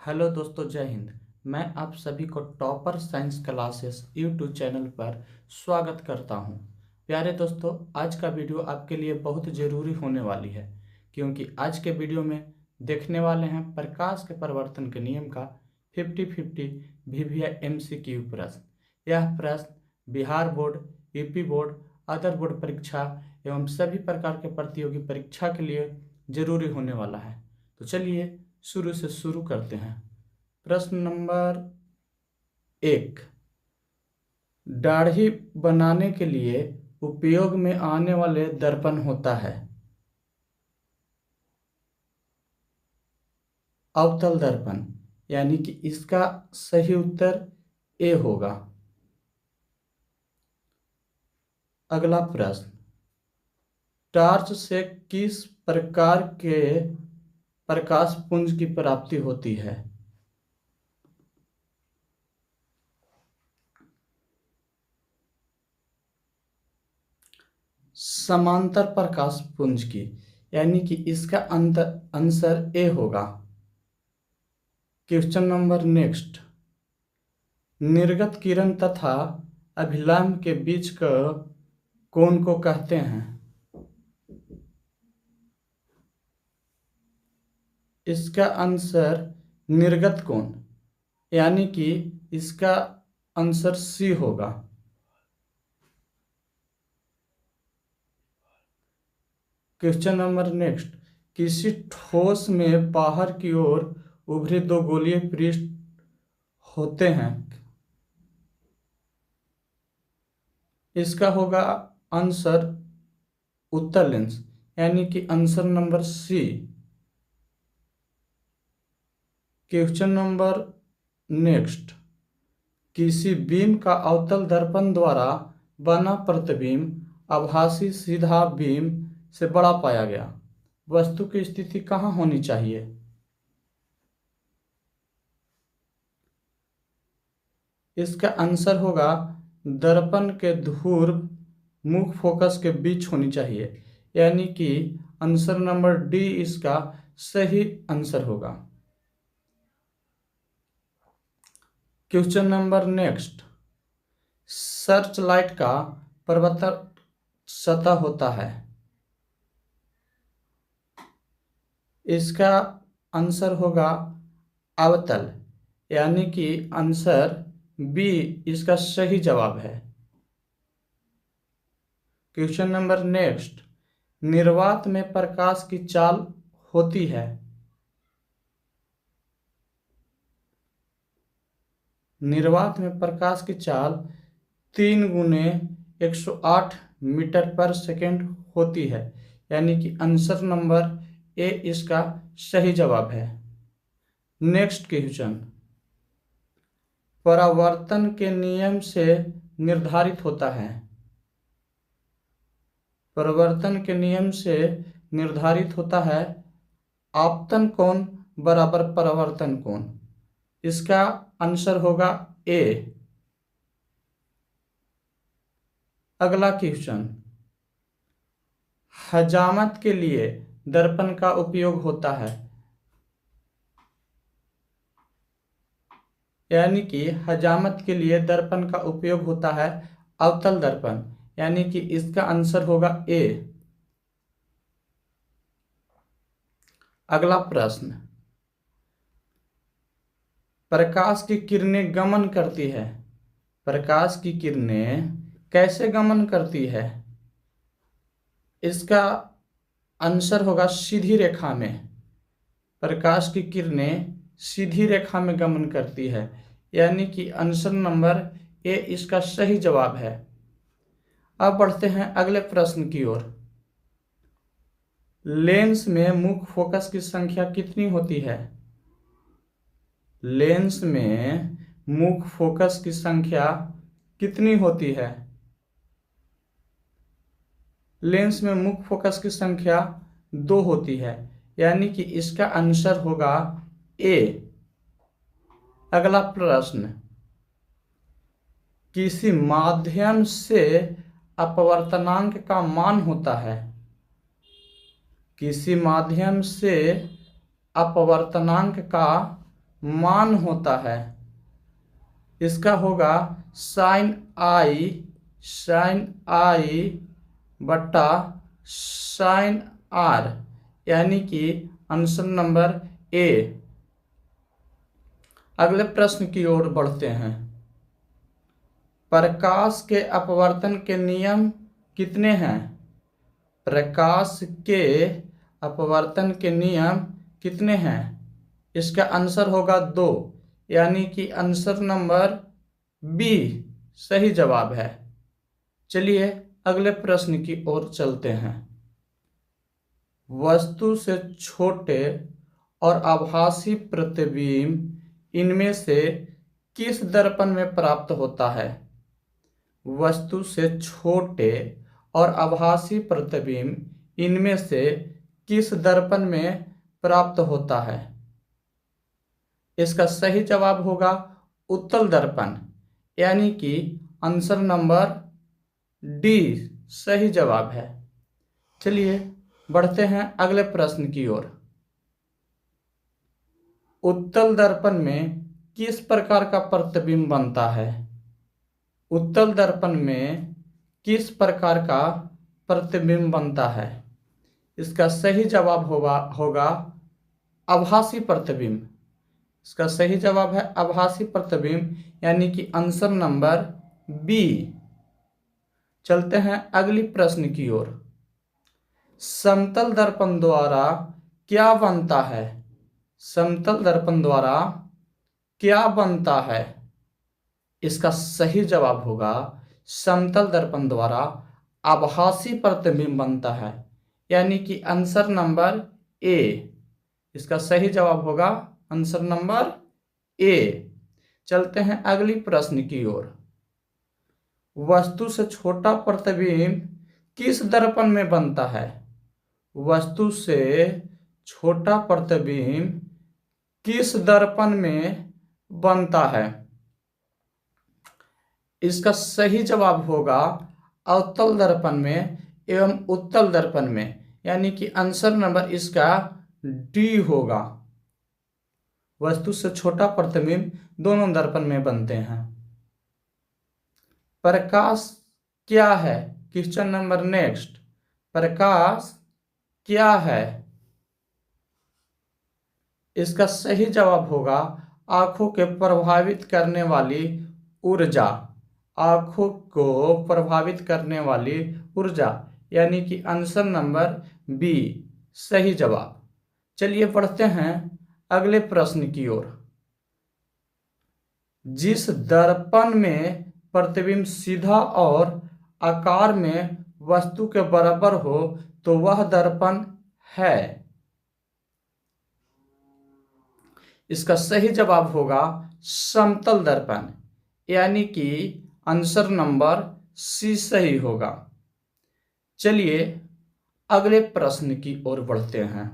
Hello दोस्तों, जय हिंद। मैं आप सभी को topper science classes YouTube channel पर स्वागत करता हूं। प्यारे दोस्तों, आज का वीडियो आपके लिए बहुत ज़रूरी होने वाली है, क्योंकि आज के वीडियो में देखने वाले हैं प्रकाश के परिवर्तन के नियम का 50-50 VVI MCQ प्रश्न। यह प्रश्न Bihar board, UP board, other board परीक्षा एवं सभी प्रकार के प्रतियोगी परीक्षा के लिए जरूरी होने वाला है। तो चलिए शुरू से शुरू करते हैं। प्रश्न नंबर 1, दाढ़ी बनाने के लिए उपयोग में आने वाले दर्पण होता है अवतल दर्पण, यानी कि इसका सही उत्तर ए होगा। अगला प्रश्न, टॉर्च से किस प्रकार के प्रकाश पुंज की प्राप्ति होती है? समांतर प्रकाश पुंज की, यानी कि इसका आंसर ए होगा। क्वेश्चन नंबर नेक्स्ट, निर्गत किरण तथा अभिलंब के बीच का कोण को कहते हैं? इसका आंसर निर्गत कोण, यानी कि इसका आंसर सी होगा। क्वेश्चन नंबर नेक्स्ट, किसी ठोस में बाहर की ओर उभरे दो गोलीय पृष्ठ होते हैं? इसका होगा आंसर उत्तल लेंस, यानी कि answer number C. Question number next, किसी बीम का अवतल दर्पण द्वारा बना प्रतिबिंब आभासी सीधा बीम से बड़ा पाया गया। वस्तु की स्थिति कहाँ होनी चाहिए? इसका आंसर होगा दर्पण के ध्रुव मुख्य फोकस के बीच होनी चाहिए, यानी कि आंसर नंबर डी इसका सही आंसर होगा। Question number next, search light का परिवर्तन सतह होता है? इसका आंसर होगा अवतल, यानी कि आंसर बी इसका सही जवाब है। क्वेश्चन नंबर नेक्स्ट, निर्वात में प्रकाश की चाल होती है? निर्वात में प्रकाश की चाल 3x108 मीटर पर सेकेंड होती है, यानी कि आंसर नंबर ए इसका सही जवाब है। नेक्स्ट क्वेश्चन, परावर्तन के नियम से निर्धारित होता है? परावर्तन के नियम से निर्धारित होता है आपतन कोण बराबर परावर्तन कोण। इसका आंसर होगा ए। अगला क्वेश्चन, हजामत के लिए दर्पण का उपयोग होता है? यानी कि हजामत के लिए दर्पण का उपयोग होता है अवतल दर्पण, यानी कि इसका आंसर होगा ए। अगला प्रश्न, प्रकाश की किरणें गमन करती है? प्रकाश की किरणें कैसे गमन करती है? इसका आंसर होगा सीधी रेखा में। प्रकाश की किरणें सीधी रेखा में गमन करती है, यानी कि आंसर नंबर ए इसका सही जवाब है। अब बढ़ते हैं अगले प्रश्न की ओर। लेंस में मुख्य फोकस की संख्या कितनी होती है? लेंस में मुख्य फोकस की संख्या कितनी होती है? लेंस में मुख्य फोकस की संख्या 2 होती है, यानी कि इसका आंसर होगा ए। अगला प्रश्न, किसी माध्यम से अपवर्तनांक का मान होता है? किसी माध्यम से अपवर्तनांक का मान होता है, इसका होगा साइन आई बट्टा साइन आर, यानी कि आंसर नंबर ए। अगले प्रश्न की ओर बढ़ते हैं। प्रकाश के अपवर्तन के नियम कितने हैं? प्रकाश के अपवर्तन के नियम कितने हैं? इसका आंसर होगा 2, यानी कि आंसर नंबर बी सही जवाब है। चलिए अगले प्रश्न की ओर चलते हैं। वस्तु से छोटे और आभासी प्रतिबिंब इनमें से किस दर्पण में प्राप्त होता है? वस्तु से छोटे और आभासी प्रतिबिंब इनमें से किस दर्पण में प्राप्त होता है? इसका सही जवाब होगा उत्तल दर्पण, यानी कि आंसर नंबर डी सही जवाब है। चलिए बढ़ते हैं अगले प्रश्न की ओर। उत्तल दर्पण में किस प्रकार का प्रतिबिंब बनता है? उत्तल दर्पण में किस प्रकार का प्रतिबिंब बनता है? इसका सही जवाब होगा आभासी प्रतिबिंब। इसका सही जवाब है आभासी प्रतिबिंब, यानी कि आंसर नंबर बी। चलते हैं अगली प्रश्न की ओर। समतल दर्पण द्वारा क्या बनता है? समतल दर्पण द्वारा क्या बनता है? इसका सही जवाब होगा समतल दर्पण द्वारा आभासी प्रतिबिंब बनता है, यानी कि आंसर नंबर ए। इसका सही जवाब होगा आंसर नंबर ए। चलते हैं अगली प्रश्न की ओर। वस्तु से छोटा प्रतिबिंब किस दर्पण में बनता है? वस्तु से छोटा प्रतिबिंब किस दर्पण में बनता है? इसका सही जवाब होगा अवतल दर्पण में एवं उत्तल दर्पण में, यानी कि आंसर नंबर इसका डी होगा। वस्तु से छोटा प्रतिबिंब दोनों दर्पण में बनते हैं। प्रकाश क्या है? Question number next. प्रकाश क्या है? इसका सही जवाब होगा आंखों के प्रभावित करने वाली ऊर्जा। आंखों को प्रभावित करने वाली ऊर्जा, यानी कि आंसर नंबर बी सही जवाब। चलिए बढ़ते हैं अगले प्रश्न की ओर। जिस दर्पण में प्रतिबिंब सीधा और आकार में वस्तु के बराबर हो तो वह दर्पण है। इसका सही जवाब होगा समतल दर्पण, यानी कि आंसर नंबर सी सही होगा। चलिए अगले प्रश्न की ओर बढ़ते हैं।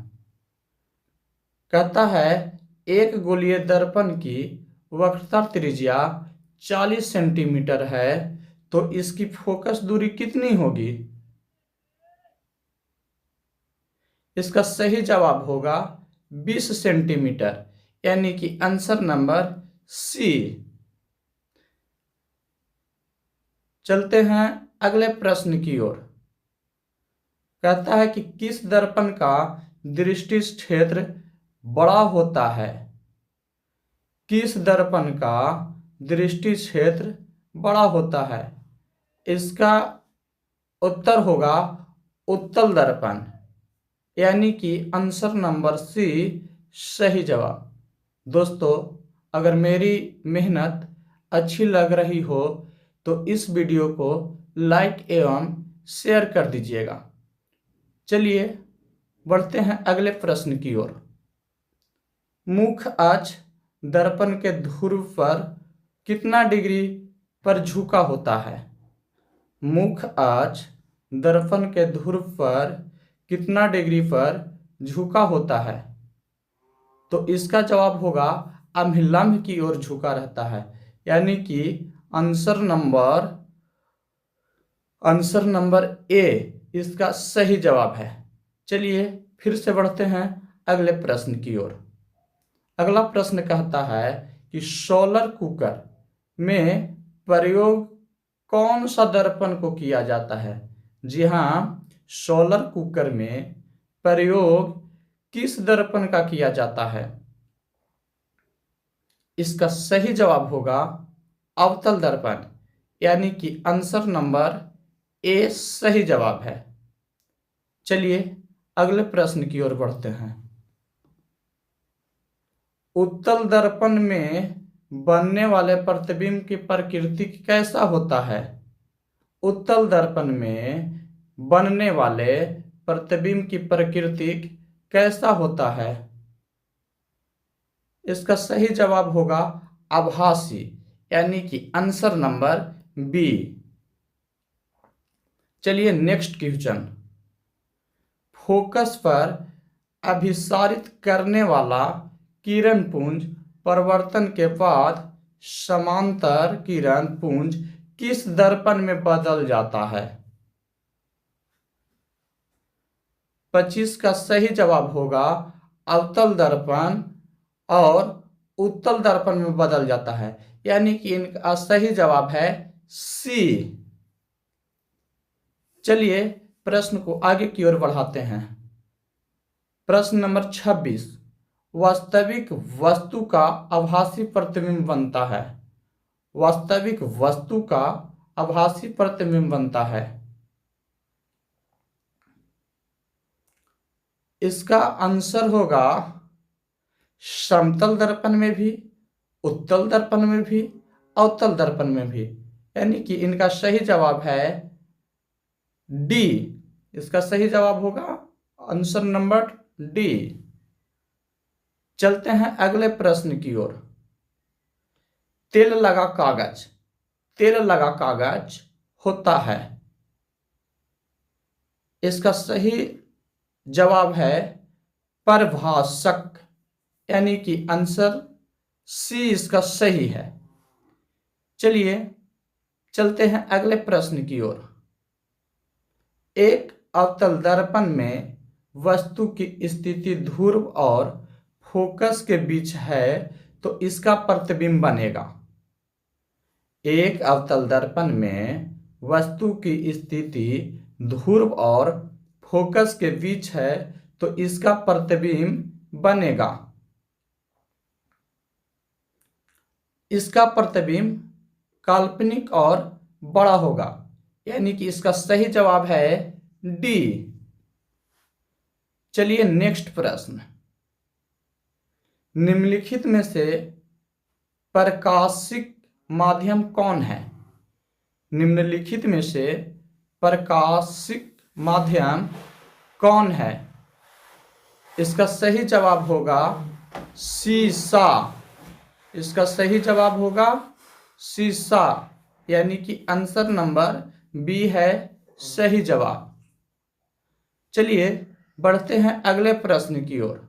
कहता है एक गोलीय दर्पण की वक्रता त्रिज्या 40 सेंटीमीटर है, तो इसकी फोकस दूरी कितनी होगी? इसका सही जवाब होगा 20 सेंटीमीटर, यानी कि आंसर नंबर सी। चलते हैं अगले प्रश्न की ओर। कहता है कि किस दर्पण का दृष्टि क्षेत्र बड़ा होता है? किस दर्पण का दृष्टि क्षेत्र बड़ा होता है? इसका उत्तर होगा उत्तल दर्पण, यानी कि आंसर नंबर सी सही जवाब। दोस्तों, अगर मेरी मेहनत अच्छी लग रही हो तो इस वीडियो को लाइक एवं शेयर कर दीजिएगा। चलिए बढ़ते हैं अगले प्रश्न की ओर। मुख्य अक्ष दर्पण के ध्रुव पर कितना डिग्री पर झुका होता है? मुख्य अक्ष दर्पण के ध्रुव पर कितना डिग्री पर झुका होता है? तो इसका जवाब होगा अभिलंब की ओर झुका रहता है, यानी कि आंसर नंबर ए इसका सही जवाब है। चलिए फिर से बढ़ते हैं अगले प्रश्न की ओर। अगला प्रश्न कहता है कि सोलर कुकर में प्रयोग कौन सा दर्पण को किया जाता है। जी हाँ, सोलर कुकर में प्रयोग किस दर्पण का किया जाता है। इसका सही जवाब होगा अवतल दर्पण, यानी कि आंसर नंबर ए सही जवाब है। चलिए अगले प्रश्न की ओर बढ़ते हैं। उत्तल दर्पण में बनने वाले प्रतिबिंब की प्रकृति कैसा होता है। उत्तल दर्पण में बनने वाले प्रतिबिंब की प्रकृति कैसा होता है। इसका सही जवाब होगा आभासी, यानी कि आंसर नंबर बी। चलिए नेक्स्ट क्वेश्चन। फोकस पर अभिसारित करने वाला किरण पुंज परिवर्तन के बाद समांतर किरण पुंज किस दर्पण में बदल जाता है। 25 का सही जवाब होगा अवतल दर्पण और उत्तल दर्पण में बदल जाता है, यानी कि इनका सही जवाब है सी। चलिए प्रश्न को आगे की ओर बढ़ाते हैं। प्रश्न नंबर 26। वास्तविक वस्तु का आभासी प्रतिबिंब बनता है। वास्तविक वस्तु का आभासी प्रतिबिंब बनता है। इसका आंसर होगा समतल दर्पण में भी, उत्तल दर्पण में भी, अवतल दर्पण में भी, यानी कि इनका सही जवाब है डी। इसका सही जवाब होगा आंसर नंबर डी। चलते हैं अगले प्रश्न की ओर। तेल लगा कागज, तेल लगा कागज होता है। इसका सही जवाब है परिभाषक, यानी कि आंसर सी इसका सही है। चलिए चलते हैं अगले प्रश्न की ओर। एक अवतल दर्पण में वस्तु की स्थिति ध्रुव और फोकस के बीच है तो इसका प्रतिबिंब बनेगा। एक अवतल दर्पण में वस्तु की स्थिति ध्रुव और फोकस के बीच है तो इसका प्रतिबिंब बनेगा। इसका प्रतिबिंब काल्पनिक और बड़ा होगा, यानी कि इसका सही जवाब है डी। चलिए नेक्स्ट प्रश्न। निम्नलिखित में से प्रकाशिक माध्यम कौन है। निम्नलिखित में से प्रकाशिक माध्यम कौन है। इसका सही जवाब होगा शीशा। इसका सही जवाब होगा शीशा, यानी कि आंसर नंबर बी है सही जवाब। चलिए बढ़ते हैं अगले प्रश्न की ओर।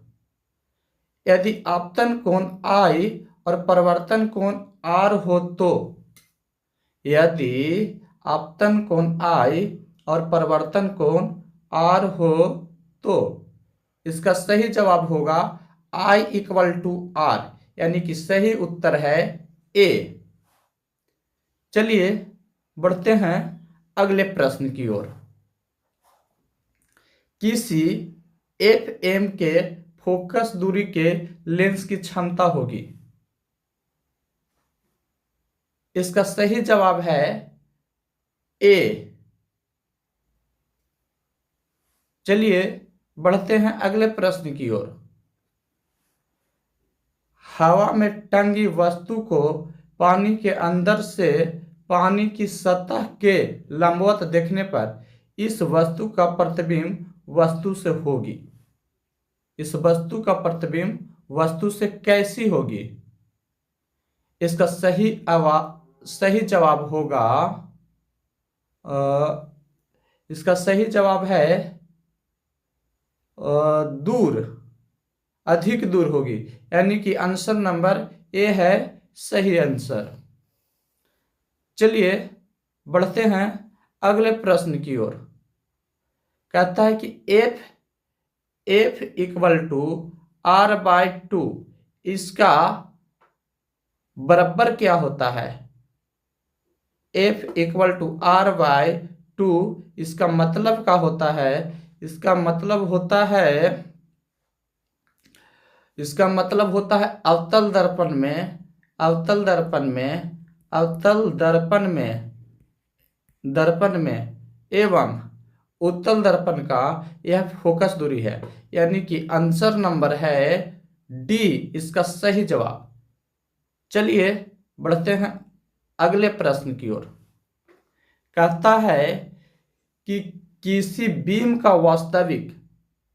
यदि आपतन कोण I और परिवर्तन कोण R हो तो। यदि आपतन कोण I और परिवर्तन कोण R हो तो इसका सही जवाब होगा I = R, यानी कि सही उत्तर है ए। चलिए बढ़ते हैं अगले प्रश्न की ओर। किसी FM के फोकस दूरी के लेंस की क्षमता होगी। इसका सही जवाब है ए। चलिए बढ़ते हैं अगले प्रश्न की ओर। हवा में टंगी वस्तु को पानी के अंदर से पानी की सतह के लंबवत देखने पर इस वस्तु का प्रतिबिंब वस्तु से होगी। इस वस्तु का प्रतिबिंब वस्तु से कैसी होगी। इसका सही जवाब होगा इसका सही जवाब है दूर, अधिक दूर होगी, यानी कि आंसर नंबर ए है सही आंसर। चलिए बढ़ते हैं अगले प्रश्न की ओर। कहता है कि F = R/2 इसका बराबर क्या होता है, F इक्वल टू R/2। इसका मतलब क्या होता है, इसका मतलब होता है अवतल दर्पण में एवं उत्तल दर्पण का यह फोकस दूरी है, यानी कि आंसर नंबर है डी इसका सही जवाब। चलिए बढ़ते हैं अगले प्रश्न की ओर। कहता है कि किसी बीम का वास्तविक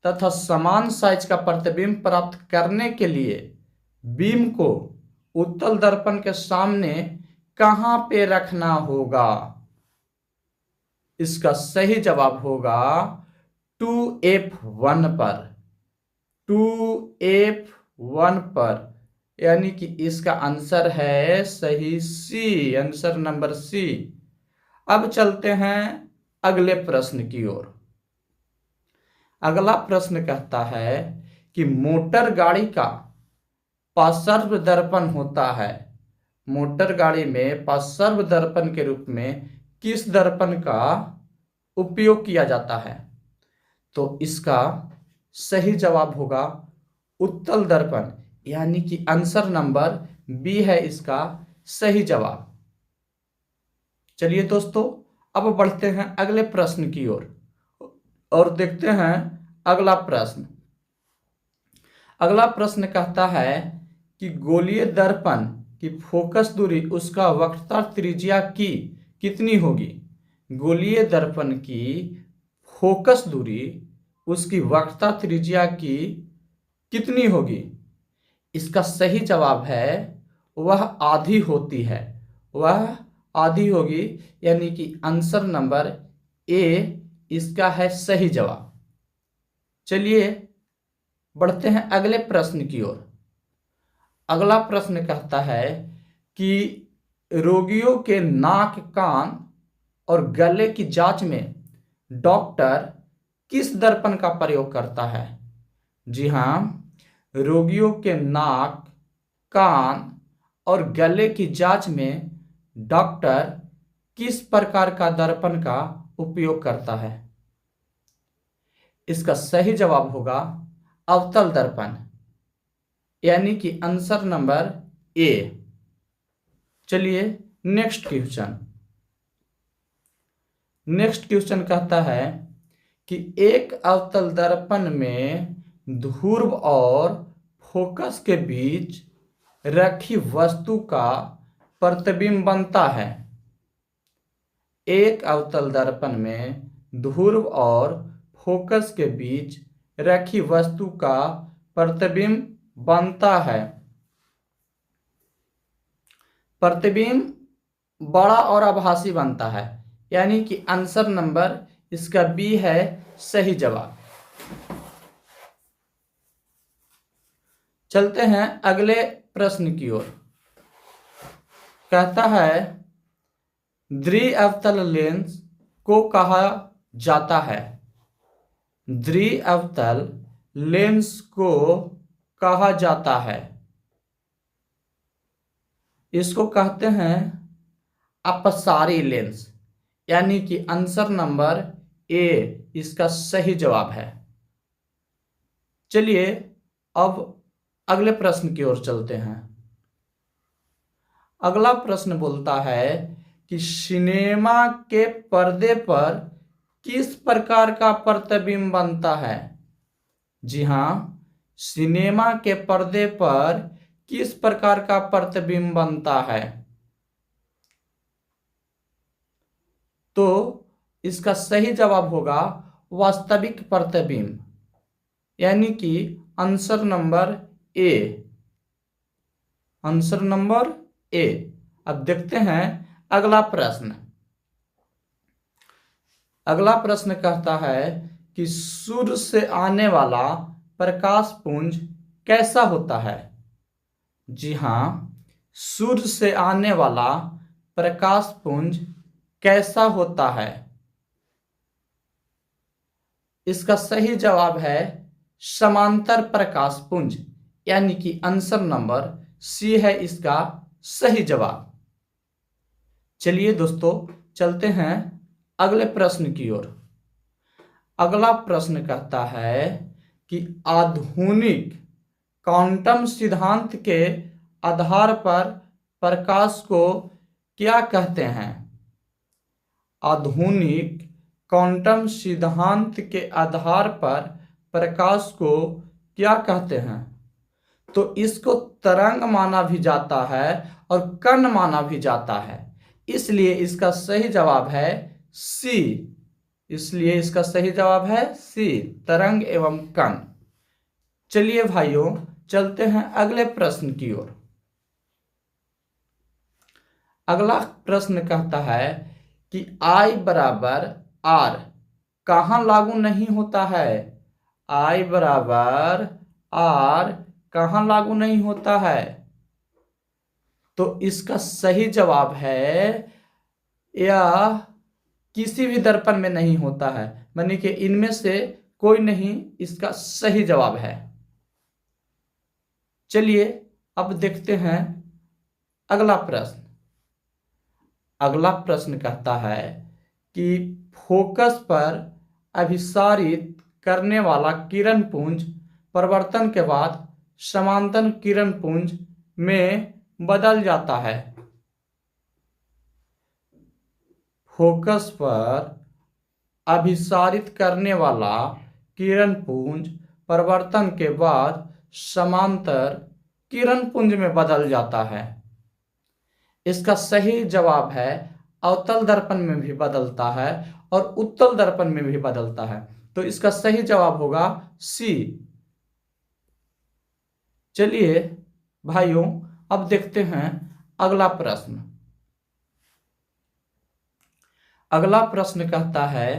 तथा समान साइज का प्रतिबिंब प्राप्त करने के लिए बीम को उत्तल दर्पण के सामने कहां पे रखना होगा। इसका सही जवाब होगा 2F1 पर, 2F1 पर, यानी कि इसका आंसर है सही सी, आंसर नंबर सी। अब चलते हैं अगले प्रश्न की ओर। अगला प्रश्न कहता है कि मोटर गाड़ी का पार्श्व दर्पण होता है। मोटर गाड़ी में पार्श्व दर्पण के रूप में किस दर्पण का उपयोग किया जाता है। तो इसका सही जवाब होगा उत्तल दर्पण, यानी कि आंसर नंबर बी है इसका सही जवाब। चलिए दोस्तों अब बढ़ते हैं अगले प्रश्न की ओर और देखते हैं अगला प्रश्न। अगला प्रश्न कहता है कि गोलीय दर्पण की फोकस दूरी उसका वक्रता त्रिज्या की कितनी होगी। गोलीय दर्पण की फोकस दूरी उसकी वक्रता त्रिज्या की कितनी होगी। इसका सही जवाब है वह आधी होती है, वह आधी होगी, यानी कि आंसर नंबर ए इसका है सही जवाब। चलिए बढ़ते हैं अगले प्रश्न की ओर। अगला प्रश्न कहता है कि रोगियों के नाक, कान और गले की जांच में डॉक्टर किस दर्पण का प्रयोग करता है। जी हाँ, रोगियों के नाक, कान और गले की जांच में डॉक्टर किस प्रकार का दर्पण का उपयोग करता है। इसका सही जवाब होगा अवतल दर्पण, यानी कि आंसर नंबर ए। चलिए नेक्स्ट क्वेश्चन कहता है कि एक अवतल दर्पण में ध्रुव और फोकस के बीच रखी वस्तु का प्रतिबिंब बनता है। एक अवतल दर्पण में ध्रुव और फोकस के बीच रखी वस्तु का प्रतिबिंब बनता है। प्रतिबिंब बड़ा और आभासी बनता है, यानी कि आंसर नंबर इसका बी है सही जवाब। चलते हैं अगले प्रश्न की ओर। कहता है द्विअवतल लेंस को कहा जाता है। द्विअवतल लेंस को कहा जाता है, इसको कहते हैं अपसारी लेंस, यानी कि आंसर नंबर ए इसका सही जवाब है। चलिए अब अगले प्रश्न की ओर चलते हैं। अगला प्रश्न बोलता है कि सिनेमा के पर्दे पर किस प्रकार का प्रतिबिंब बनता है। जी हाँ, सिनेमा के पर्दे पर किस प्रकार का प्रतिबिंब बनता है। तो इसका सही जवाब होगा वास्तविक प्रतिबिंब, यानी कि answer number A, answer number A. अब देखते हैं अगला प्रश्न। अगला प्रश्न कहता है कि सूर्य से आने वाला प्रकाश पुंज कैसा होता है। जी हाँ, सूर्य से आने वाला प्रकाश पुंज कैसा होता है। इसका सही जवाब है समांतर प्रकाश पुंज, यानी कि आंसर नंबर सी है इसका सही जवाब। चलिए दोस्तों चलते हैं अगले प्रश्न की ओर। अगला प्रश्न कहता है कि आधुनिक क्वांटम सिद्धांत के आधार पर प्रकाश को क्या कहते हैं? आधुनिक क्वांटम सिद्धांत के आधार पर प्रकाश को क्या कहते हैं? तो इसको तरंग माना भी जाता है और कण माना भी जाता है, इसलिए इसका सही जवाब है सी। इसलिए इसका सही जवाब है सी, तरंग एवं कण। चलिए भाइयों चलते हैं अगले प्रश्न की ओर। अगला प्रश्न कहता है कि I बराबर R कहाँ लागू नहीं होता है? I बराबर R कहाँ लागू नहीं होता है? तो इसका सही जवाब है यह किसी भी दर्पण में नहीं होता है, माने कि इनमें से कोई नहीं इसका सही जवाब है। चलिए अब देखते हैं अगला प्रश्न। अगला प्रश्न कहता है कि फोकस पर अभिसारित करने वाला किरण पुंज परावर्तन के बाद समांतर किरण पुंज में बदल जाता है। फोकस पर अभिसारित करने वाला किरण पुंज परावर्तन के बाद समांतर किरण पुंज में बदल जाता है। इसका सही जवाब है अवतल दर्पण में भी बदलता है और उत्तल दर्पण में भी बदलता है, तो इसका सही जवाब होगा सी। चलिए भाइयों अब देखते हैं अगला प्रश्न। अगला प्रश्न कहता है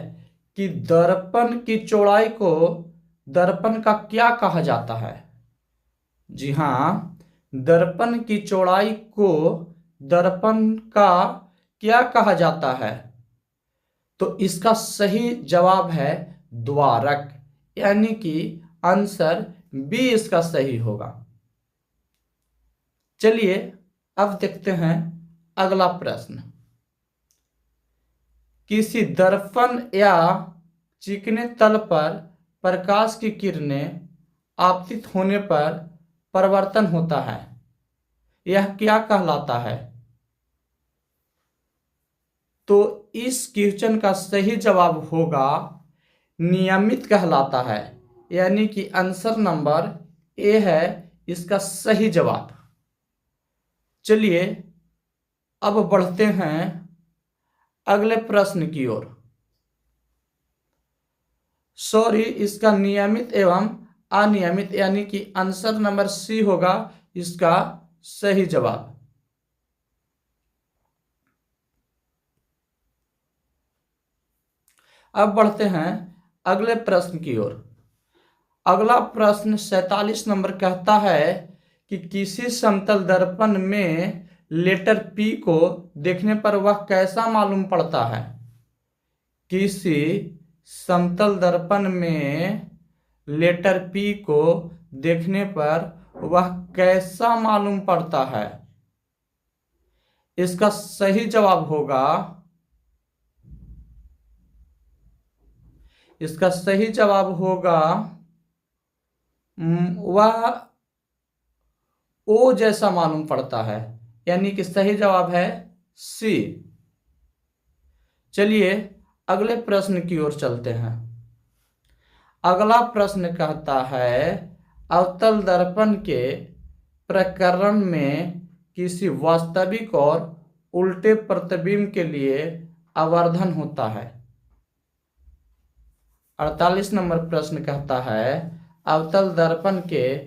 कि दर्पण की चौड़ाई को दर्पण का क्या कहा जाता है? जी हाँ, दर्पण की चौड़ाई को दर्पण का क्या कहा जाता है? तो इसका सही जवाब है द्वारक, यानी कि आंसर बी इसका सही होगा। चलिए अब देखते हैं अगला प्रश्न। किसी दर्पण या चिकने तल पर प्रकाश की किरणें आपतित होने पर परावर्तन होता है, यह क्या कहलाता है? तो इस क्वेश्चन का सही जवाब होगा नियमित कहलाता है, यानी कि आंसर नंबर ए है इसका सही जवाब। चलिए अब बढ़ते हैं अगले प्रश्न की ओर। सॉरी, इसका नियमित एवं अनियमित, यानी कि आंसर नंबर सी होगा इसका सही जवाब। अब बढ़ते हैं अगले प्रश्न की ओर। अगला प्रश्न 47 नंबर कहता है कि किसी समतल दर्पण में लेटर पी को देखने पर वह कैसा मालूम पड़ता है? किसी समतल दर्पण में लेटर पी को देखने पर वह कैसा मालूम पड़ता है? इसका सही जवाब होगा, इसका सही जवाब होगा वह ओ जैसा मालूम पड़ता है, यानी कि सही जवाब है सी। चलिए अगले प्रश्न की ओर चलते हैं। अगला प्रश्न कहता है अवतल दर्पण के प्रकरण में किसी वास्तविक और उल्टे प्रतिबिंब के लिए आवर्धन होता है। 48 नंबर प्रश्न कहता है अवतल दर्पण के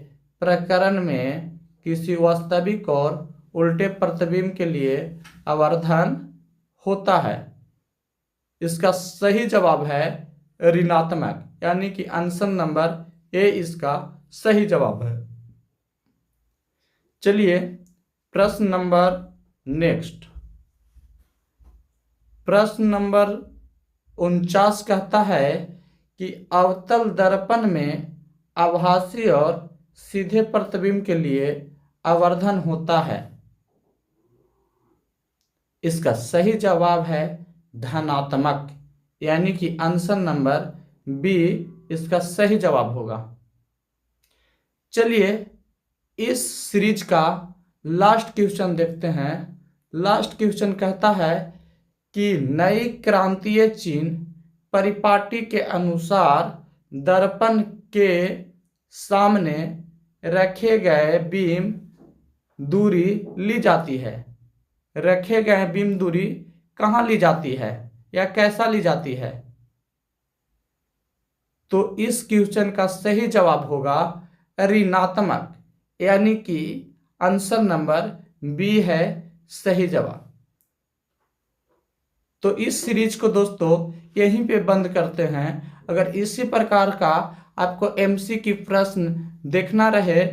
प्रकरण में किसी वास्तविक और उल्टे प्रतिबिंब के लिए आवर्धन होता है। इसका सही जवाब है ऋणात्मक, यानी कि आंसर नंबर ए इसका सही जवाब है। चलिए प्रश्न नंबर नेक्स्ट। प्रश्न नंबर 49 कहता है कि अवतल दर्पण में आभासी और सीधे प्रतिबिंब के लिए आवर्धन होता है? इसका सही जवाब है धनात्मक, यानी कि आंसर नंबर बी इसका सही जवाब होगा। चलिए इस सीरीज का लास्ट क्वेश्चन देखते हैं। लास्ट क्वेश्चन कहता है कि नई क्रांतीय चिन्ह परिपाटी के अनुसार दर्पण के सामने रखे गए बीम दूरी ली जाती है। रखे गए बीम दूरी कहाँ ली जाती है या कैसा ली जाती है? तो इस क्वेश्चन का सही जवाब होगा ऋणात्मक, यानी कि आंसर नंबर बी है सही जवाब। तो इस सीरीज को दोस्तों यहीं पे बंद करते हैं। अगर इसी प्रकार का आपको एमसीक्यू प्रश्न देखना रहे